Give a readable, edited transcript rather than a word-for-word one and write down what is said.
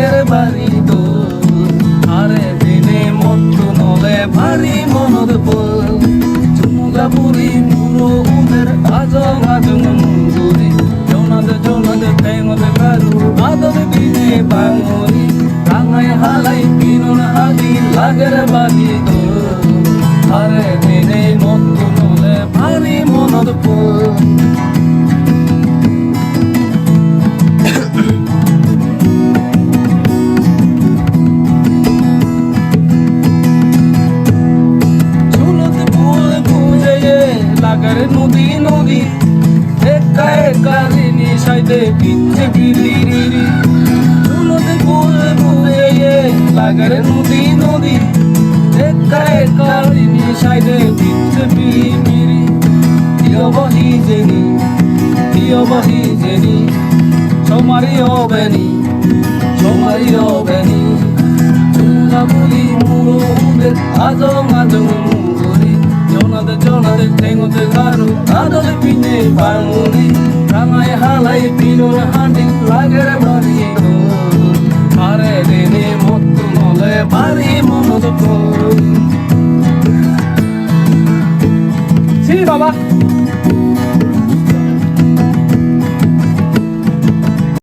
লাগের বাড়ি তো আরে দিনে মতো নলে ভারী মনদ বল চুমুলা বুড়ি মুরো উদের আজং আজং মুগুরি জোনাদ জোনাদ ঠেঙদ কারু আদর দিনে বাঙরি রাঙায় হালাই পিনুন হাদি লাগের বাড়ি তো আরে দিনে মতো নলে ভারী মনদ বল নদী নদী একা একা ঋণী সাইতে পিচ্ছে বিলিরি চুলোতে বুঝে বুঝে লাগারে নদী নদী একা একা ঋণী সাইতে পিচ্ছে বিলিরি বহি জেনি সমারি হবেনি চুলা বলি মুড়ো উদের আজং আজং মুগরি জোনাদ ঠেঙদ কারু আদর পিনে বাঙুরি রাঙায় হালাই পিনুন হাঁটি লাগের বাড়ি আরে দিনে মতো নলে ভারী মনদ বাবা।